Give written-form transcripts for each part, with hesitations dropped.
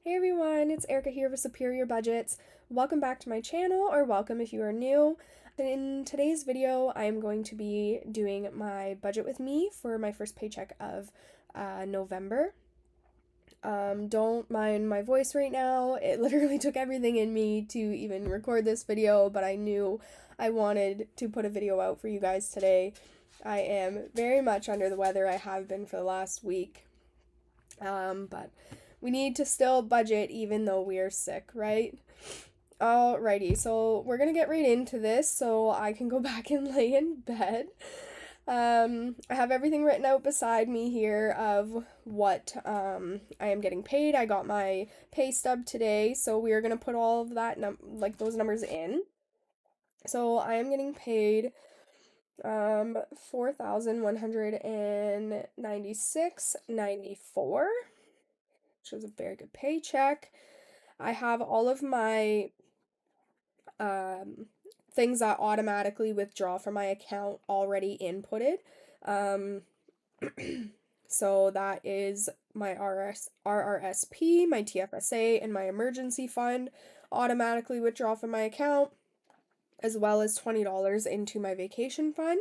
Hey everyone, it's Erica here with Superior Budgets. Welcome back to my channel, or welcome if you are new. In today's video, I am going to be doing my budget with me for my first paycheck of November. Don't mind my voice right now. It literally took everything in me to even record this video, but I knew I wanted to put a video out for you guys today. I am very much under the weather. I have been for the last week. But we need to still budget even though we are sick, right? Alrighty, so we're gonna get right into this so I can go back and lay in bed. I have everything written out beside me here of what I am getting paid. I got my pay stub today, so we are gonna put all of that like those numbers in. So I am getting paid 4,196.94, which is a very good paycheck. I have all of my um, things that automatically withdraw from my account already inputted. Um, so that is my RRSP, my TFSA, and my emergency fund automatically withdraw from my account, as well as $20 into my vacation fund.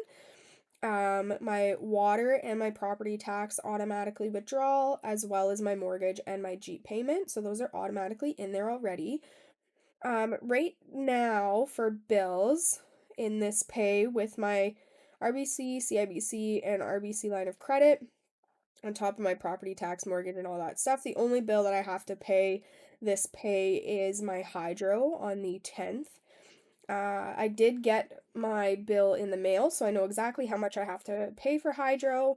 My water and my property tax automatically withdraw, as well as my mortgage and my Jeep payment. So those are automatically in there already. Right now for bills in this pay with my RBC, CIBC, and RBC line of credit, on top of my property tax, mortgage, and all that stuff, the only bill that I have to pay this pay is my hydro on the 10th. I did get my bill in the mail, so I know exactly how much I have to pay for hydro,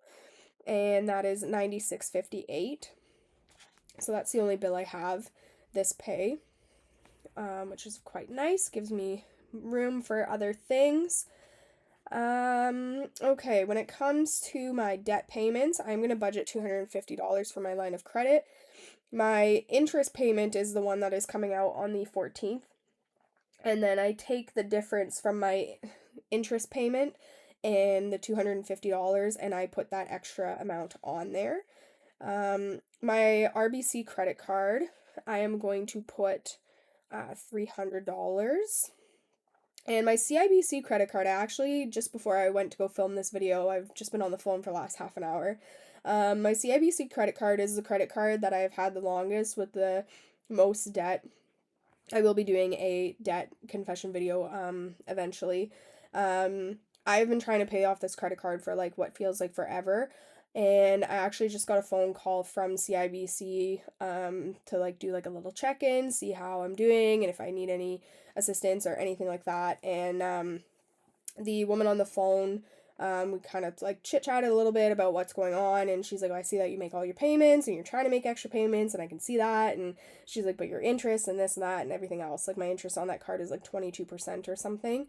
and that is $96.58. So that's the only bill I have this pay, which is quite nice. Gives me room for other things. Okay, when it comes to my debt payments, I'm going to budget $250 for my line of credit. My interest payment is the one that is coming out on the 14th. And then I take the difference from my interest payment and the $250 and I put that extra amount on there. My RBC credit card, I am going to put $300. And my CIBC credit card, I actually, just before I went to go film this video, I've just been on the phone for the last half an hour. My CIBC credit card is the credit card that I've had the longest with the most debt. I will be doing a debt confession video eventually. I've been trying to pay off this credit card for like what feels like forever. And I actually just got a phone call from CIBC to like do like a little check-in, see how I'm doing and if I need any assistance or anything like that. And the woman on the phone, we kind of like chit-chatted a little bit about what's going on, and she's like, oh, I see that you make all your payments and you're trying to make extra payments, and I can see that. And she's like, but your interest and this and that and everything else, like my interest on that card is like 22% or something.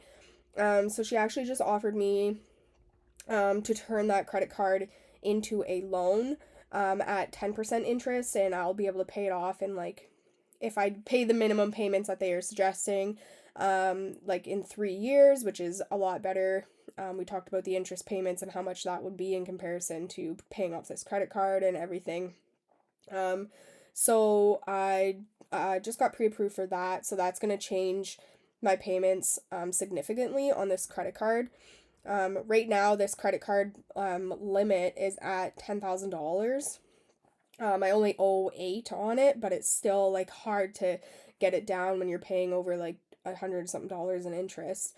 So she actually just offered me to turn that credit card into a loan at 10% interest, and I'll be able to pay it off in like, if I pay the minimum payments that they are suggesting, like in 3 years, which is a lot better. We talked about the interest payments and how much that would be in comparison to paying off this credit card and everything. So I just got pre-approved for that, so that's going to change my payments significantly on this credit card. Right now, this credit card limit is at $10,000. I only owe 8 on it, but it's still like hard to get it down when you're paying over like $100 something in interest.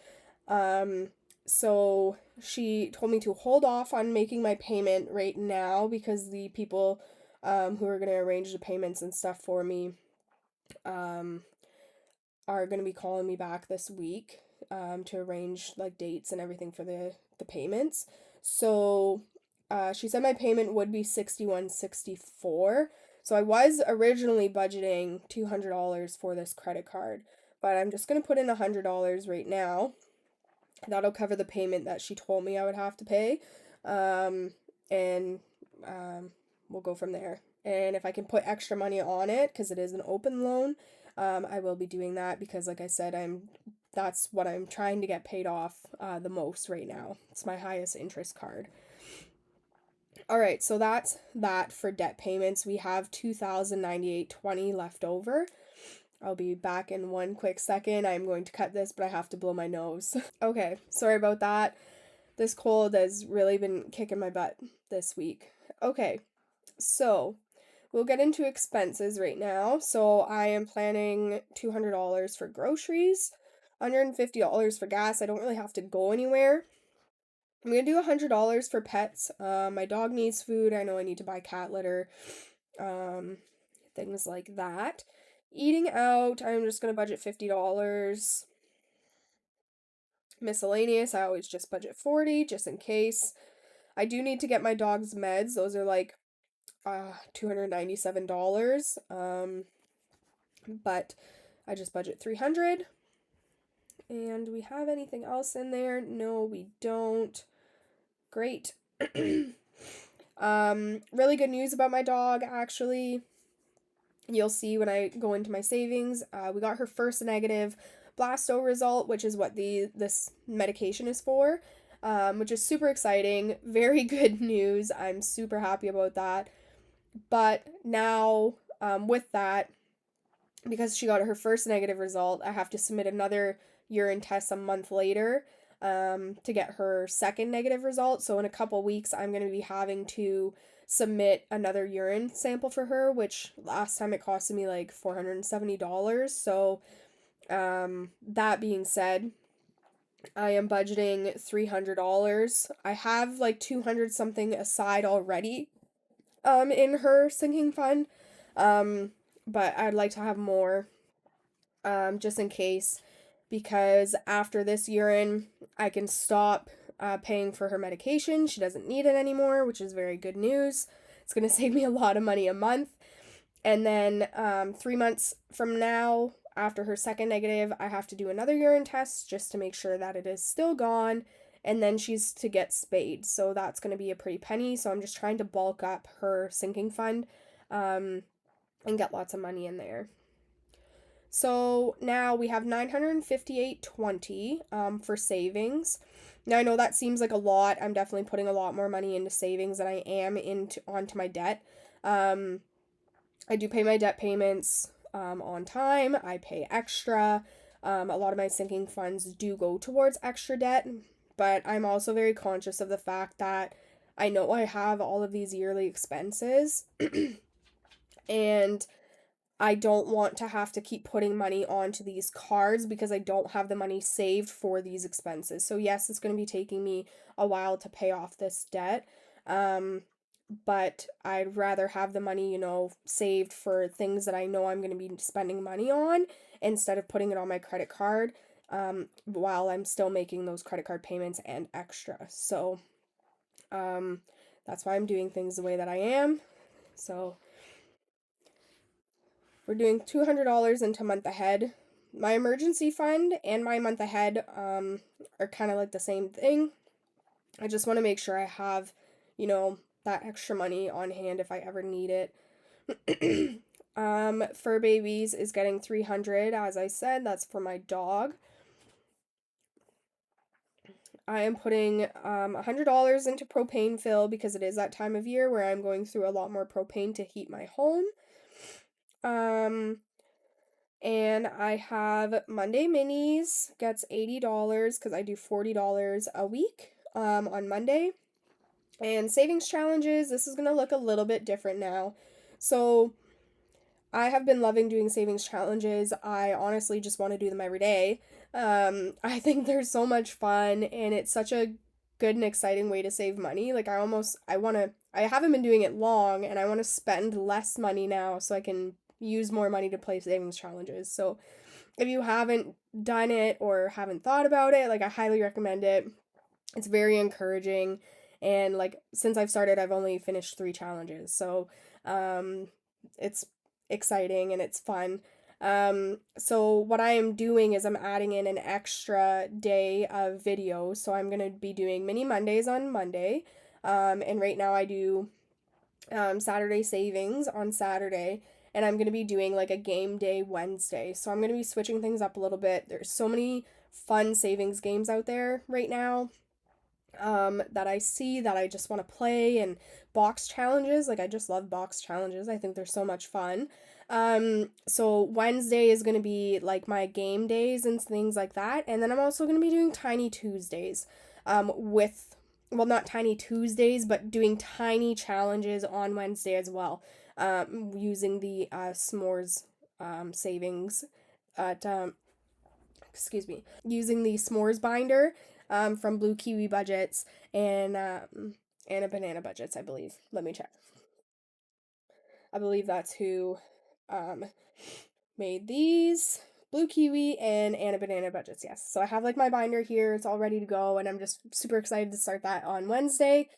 So she told me to hold off on making my payment right now because the people who are gonna arrange the payments and stuff for me um, are gonna be calling me back this week to arrange like dates and everything for the payments. So she said my payment would be $61.64. So I was originally budgeting $200 for this credit card, but I'm just gonna put in $100 right now. That'll cover the payment that she told me I would have to pay, and we'll go from there. And if I can put extra money on it, because it is an open loan, I will be doing that because, like I said, that's what I'm trying to get paid off the most right now. It's my highest interest card. All right, so that's that for debt payments. We have 2,098.20 left over. I'll be back in one quick second. I'm going to cut this, but I have to blow my nose. Okay, sorry about that. This cold has really been kicking my butt this week. Okay, so we'll get into expenses right now. So I am planning $200 for groceries, $150 for gas. I don't really have to go anywhere. I'm gonna do $100 for pets. My dog needs food. I know I need to buy cat litter, um, things like that. Eating out, I'm just gonna budget $50. Miscellaneous, I always just budget 40 just in case. I do need to get my dog's meds. Those are like $297. But I just budget 300. And we have anything else in there? No, we don't. Great. Really good news about my dog, actually. You'll see when I go into my savings. We got her first negative blasto result, which is what this medication is for, which is super exciting. Very good news. I'm super happy about that. But now, with that, because she got her first negative result, I have to submit another urine test a month later to get her second negative result. So in a couple weeks, I'm going to be having to submit another urine sample for her, which last time it costed me like $470. So that being said, I am budgeting $300. I have like 200 something aside already in her sinking fund. But I'd like to have more just in case, because after this urine, I can stop paying for her medication. She doesn't need it anymore, which is very good news. It's going to save me a lot of money a month. And then 3 months from now, after her second negative, I have to do another urine test just to make sure that it is still gone. And then she's to get spayed. So that's going to be a pretty penny. So I'm just trying to bulk up her sinking fund and get lots of money in there. So now we have 958.20 for savings. Now I know that seems like a lot. I'm definitely putting a lot more money into savings than I am onto my debt. I do pay my debt payments on time. I pay extra. A lot of my sinking funds do go towards extra debt, but I'm also very conscious of the fact that I know I have all of these yearly expenses and I don't want to have to keep putting money onto these cards because I don't have the money saved for these expenses. So yes, it's going to be taking me a while to pay off this debt. But I'd rather have the money, saved for things that I know I'm going to be spending money on instead of putting it on my credit card while I'm still making those credit card payments and extra. So that's why I'm doing things the way that I am. So we're doing $200 into month ahead. My emergency fund and my month ahead are kind of like the same thing. I just want to make sure I have, that extra money on hand if I ever need it. Fur Babies is getting 300, as I said. That's for my dog. I am putting $100 into propane fill because it is that time of year where I'm going through a lot more propane to heat my home. And I have Monday Minis gets $80 because I do $40 a week on Monday. And savings challenges, this is going to look a little bit different now. So I have been loving doing savings challenges. I honestly just want to do them every day. I think they're so much fun and it's such a good and exciting way to save money. Like I haven't been doing it long and I want to spend less money now so I can use more money to play savings challenges. So if you haven't done it or haven't thought about it, like I highly recommend it. It's very encouraging. And like since I've started, I've only finished 3 challenges. So it's exciting and it's fun. So what I am doing is I'm adding in an extra day of videos. So I'm going to be doing mini Mondays on Monday. And right now I do Saturday savings on Saturday. And I'm going to be doing like a game day Wednesday. So I'm going to be switching things up a little bit. There's so many fun savings games out there right now. that I see that I just want to play, and box challenges. Like, I just love box challenges. I think they're so much fun. So Wednesday is going to be like my game days and things like that. And then I'm also going to be doing Tiny Tuesdays, well, not Tiny Tuesdays, but doing tiny challenges on Wednesday as well, using the s'mores savings at, using the s'mores binder from Blue Kiwi Budgets and a Banana Budgets, I believe. Let me check. I believe that's who um, made these. Blue Kiwi and Anna Banana Budgets, yes. So I have like my binder here, it's all ready to go, and I'm just super excited to start that on Wednesday.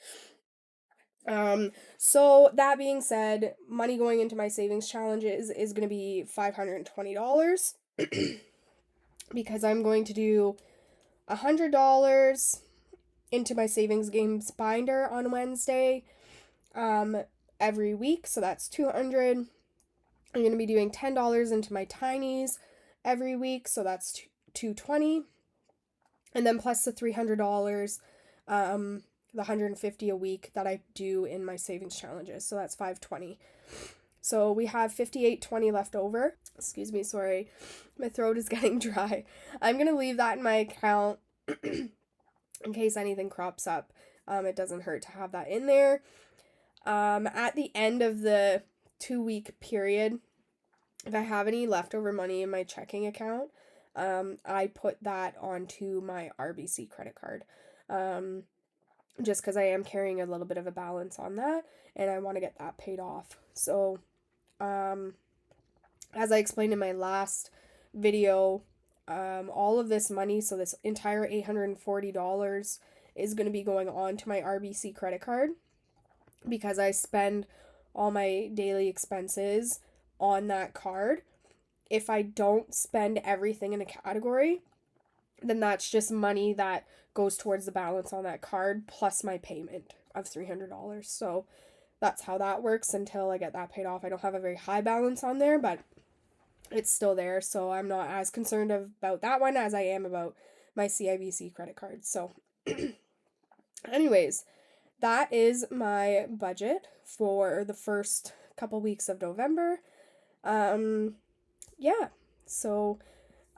So that being said, money going into my savings challenges is going to be $520 because I'm going to do $100 into my savings games binder on Wednesday every week, so that's 200. I'm going to be doing $10 into my tinies every week, so that's 220. And then plus the $300, the 150 a week that I do in my savings challenges, so that's 520. So we have 58.20 left over. Excuse me, sorry. My throat is getting dry. I'm going to leave that in my account in case anything crops up. It doesn't hurt to have that in there. At the end of the 2-week period, if I have any leftover money in my checking account, I put that onto my RBC credit card. Just because I am carrying a little bit of a balance on that, and I want to get that paid off. So, as I explained in my last video, all of this money, so this entire $840 is going to be going on to my RBC credit card because I spend all my daily expenses on that card. If I don't spend everything in a category, then that's just money that goes towards the balance on that card plus my payment of $300. So that's how that works until I get that paid off. I don't have a very high balance on there, but it's still there, so I'm not as concerned about that one as I am about my CIBC credit card. So anyways, that is my budget for the first couple weeks of November. Yeah, so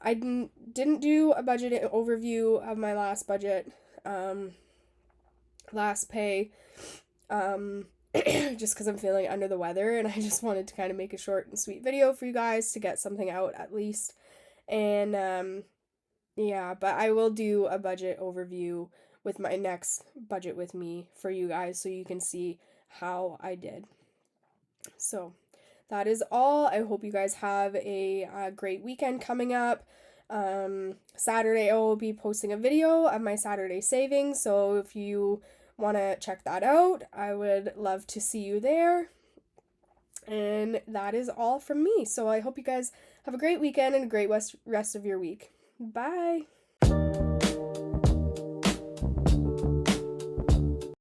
I didn't do a budget overview of my last budget, last pay, just because I'm feeling under the weather, and I just wanted to kind of make a short and sweet video for you guys to get something out at least. And yeah, but I will do a budget overview with my next budget with me for you guys so you can see how I did. So that is all. I hope you guys have a great weekend coming up. Saturday I will be posting a video of my Saturday savings, so if you want to check that out, I would love to see you there. And that is all from me. So I hope you guys have a great weekend and a great rest of your week. Bye.